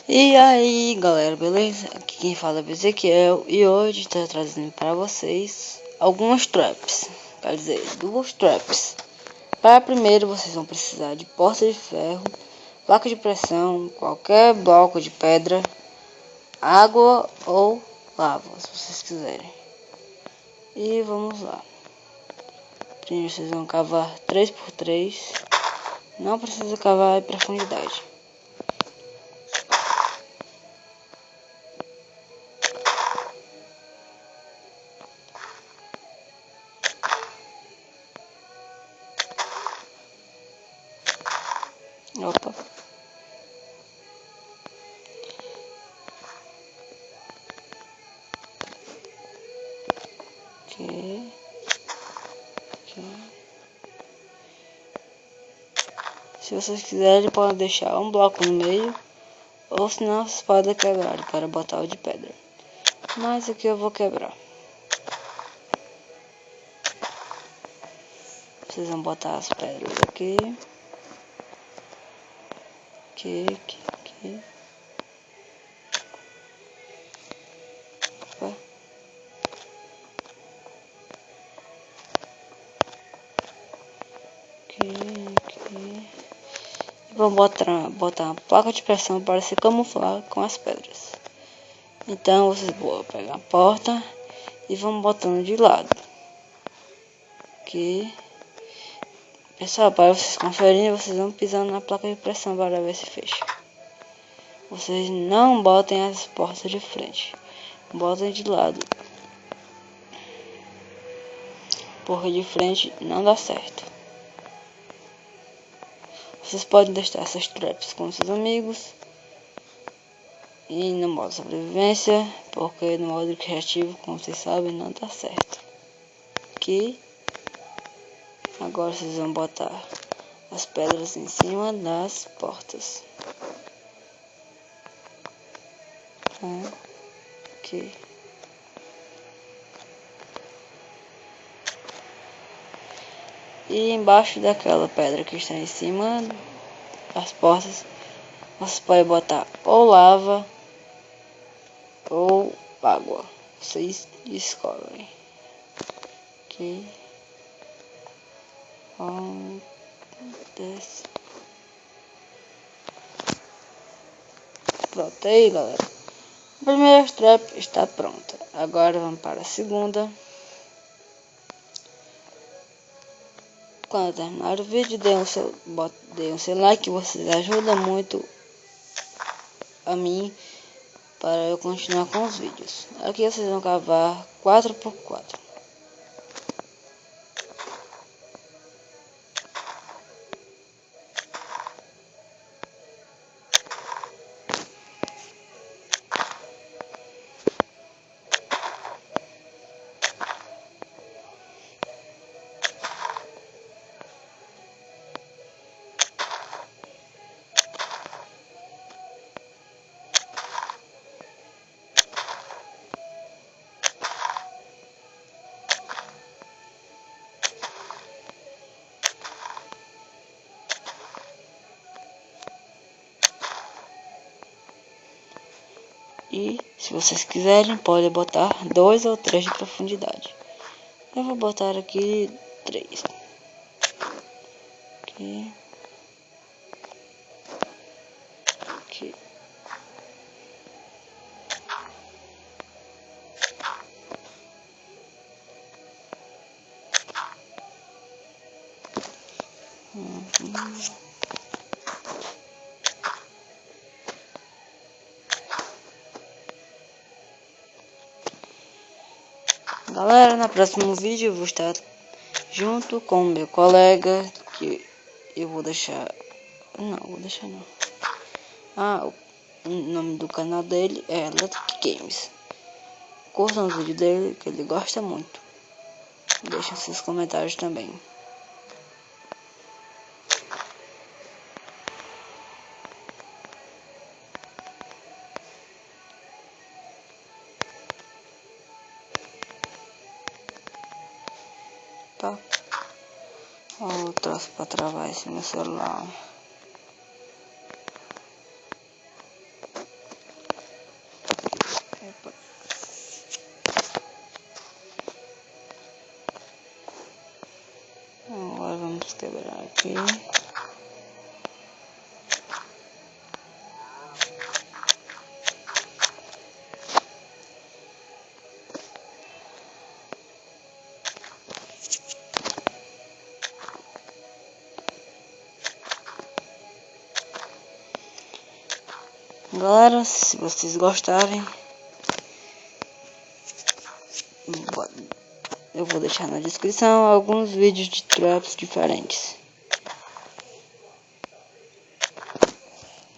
E aí galera, beleza? Aqui quem fala é Ezequiel e hoje estou trazendo para vocês algumas traps, quer dizer, duas traps. Para primeiro vocês vão precisar de porta de ferro, placa de pressão, qualquer bloco de pedra, água ou lava, se vocês quiserem. E vamos lá. Primeiro vocês vão cavar 3x3, não precisa cavar em profundidade. Opa. Aqui. Se vocês quiserem, podem deixar um bloco no meio, ou senão vocês podem quebrar para botar o de pedra. Mas aqui eu vou quebrar. Vocês vão botar as pedras aqui. Aqui. Opa. Aqui. E vamos botar uma placa de pressão para se camuflar com as pedras. Então vocês vão pegar a porta e vão botando de lado. Aqui. Pessoal, para vocês conferirem, vocês vão pisando na placa de pressão para ver se fecha. Vocês não botem as portas de frente, botem de lado, porque de frente não dá certo. Vocês podem testar essas traps com seus amigos e no modo sobrevivência, porque no modo criativo, como vocês sabem, não dá certo. Aqui, agora vocês vão botar as pedras em cima das portas. Aqui. E embaixo daquela pedra que está em cima das portas, você pode botar ou lava ou água. Vocês escolhem. Aqui. Desce. Pronto, aí galera. A primeira trap está pronta. Agora vamos para a segunda. Quando terminar o vídeo, dê um seu like, vocês ajudam muito a mim para eu continuar com os vídeos. Aqui vocês vão cavar 4x4. E se vocês quiserem, podem botar 2 ou 3 de profundidade. Eu vou botar aqui 3. Aqui. Aqui. Galera, no próximo vídeo eu vou estar junto com o meu colega, que eu vou deixar... Não, vou deixar não. O nome do canal dele é Electric Games. Curtam o vídeo dele, que ele gosta muito. Deixem seus comentários também. Tá? Olha o troço para travar esse meu celular. aqui. Galera, se vocês gostarem, eu vou deixar na descrição alguns vídeos de traps diferentes.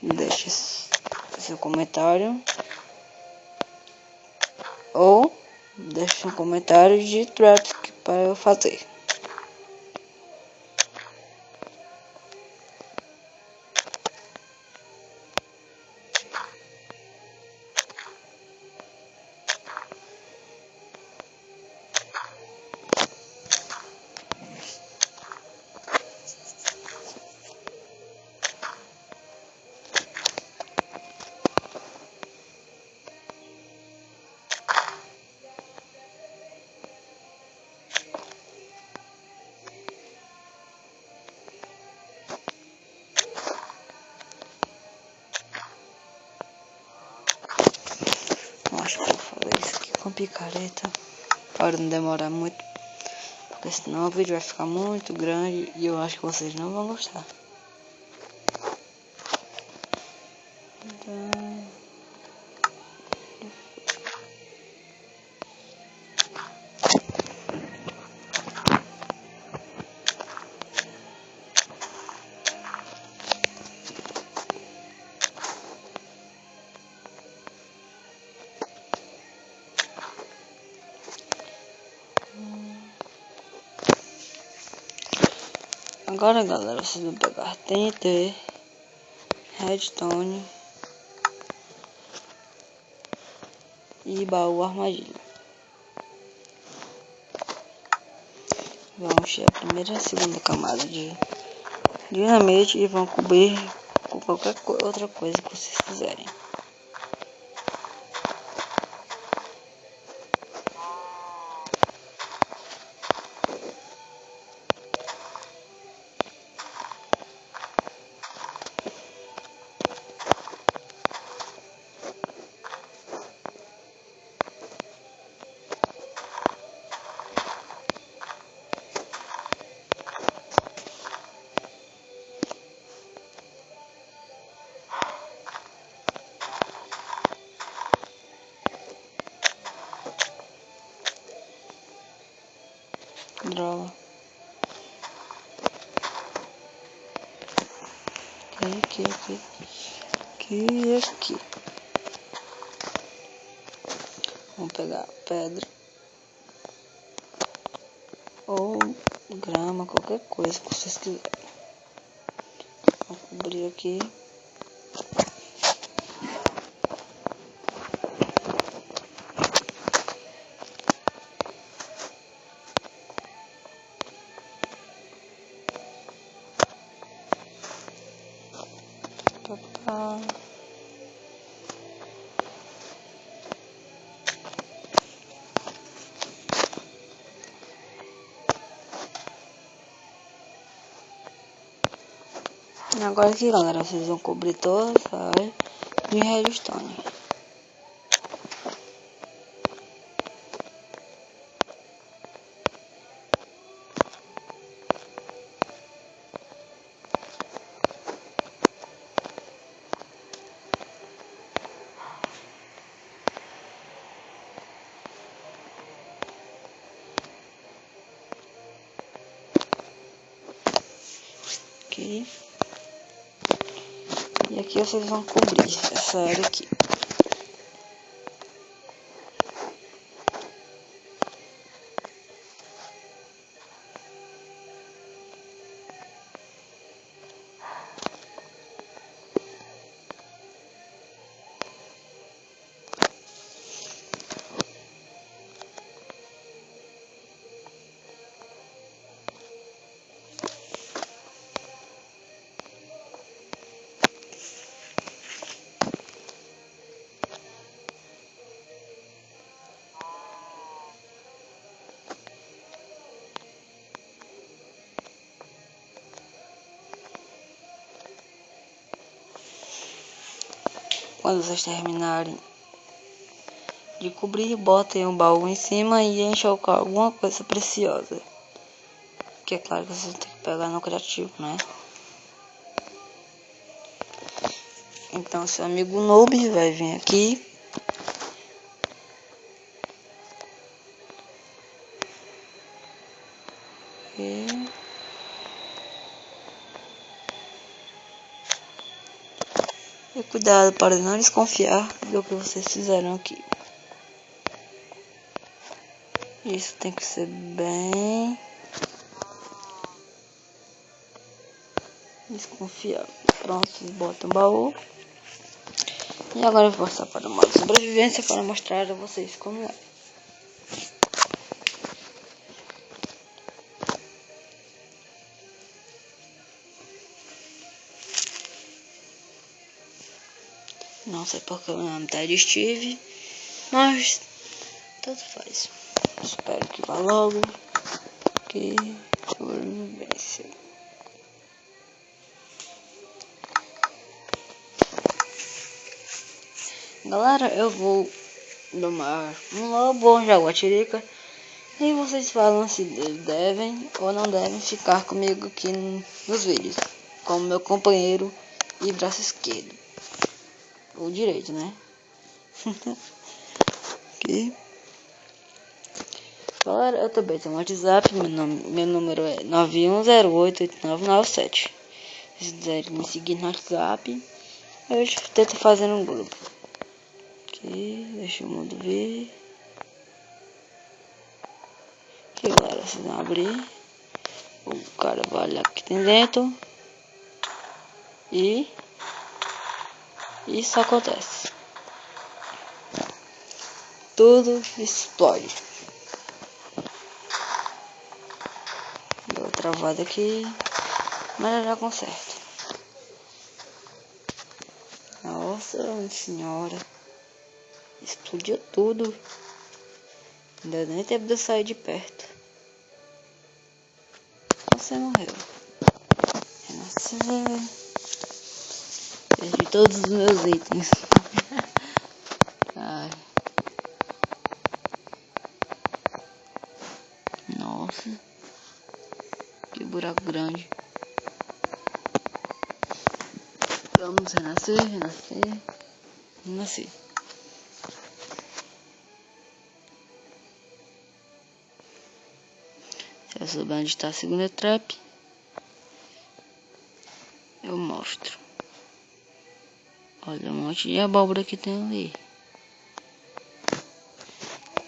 Deixe seu comentário ou deixe um comentário de traps para eu fazer. Acho que vou fazer isso aqui com picareta para não demorar muito, porque senão o vídeo vai ficar muito grande e eu acho que vocês não vão gostar. Então... Agora, galera, vocês vão pegar TNT, redstone e baú armadilha. Vão encher a primeira e a segunda camada de dinamite e vão cobrir com qualquer outra coisa que vocês quiserem. Droga. Aqui. Vamos pegar pedra ou grama, qualquer coisa que vocês quiserem. Vou cobrir aqui. Tá. Agora aqui, galera, vocês vão cobrir toda essa área de redstone. Aqui. E aqui vocês vão cobrir essa área aqui. Quando vocês terminarem de cobrir, botem um baú em cima e enchem com alguma coisa preciosa. Que é claro que vocês têm que pegar no criativo, né? Então seu amigo noob vai vir aqui. E cuidado para não desconfiar do que vocês fizeram aqui. Isso tem que ser bem desconfiável. Pronto, bota o baú. E agora eu vou passar para o modo sobrevivência para mostrar a vocês como é. Não sei porque o meu nome tá de Steve, mas tanto faz. Espero que vá logo. Que sobrevivência. Galera, eu vou domar um lobo ou um jaguatirica. E vocês falam se devem ou não devem ficar comigo aqui nos vídeos. Como meu companheiro e braço esquerdo. Ou direito, né? Aqui. Galera, eu também tenho um WhatsApp. Meu número é 91088997. Se quiserem me seguir no WhatsApp, eu tento fazer um grupo. Aqui, deixa o mundo ver. Aqui, galera, vocês vão abrir. O cara vai olhar aqui tem dentro. E isso acontece. Tudo explode. Deu travada aqui, mas já conserto. Nossa senhora, explodiu tudo. Não deu nem tempo de eu sair de perto. Você morreu. Renasceu. Perdi todos os meus itens. Ai. Nossa. Que buraco grande. Vamos renascer, renascer, renascer. Se eu souber onde está a segunda trap, eu mostro. Olha um monte de abóbora que tem ali.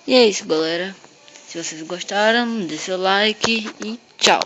E é isso, galera. Se vocês gostaram, dê seu like e tchau.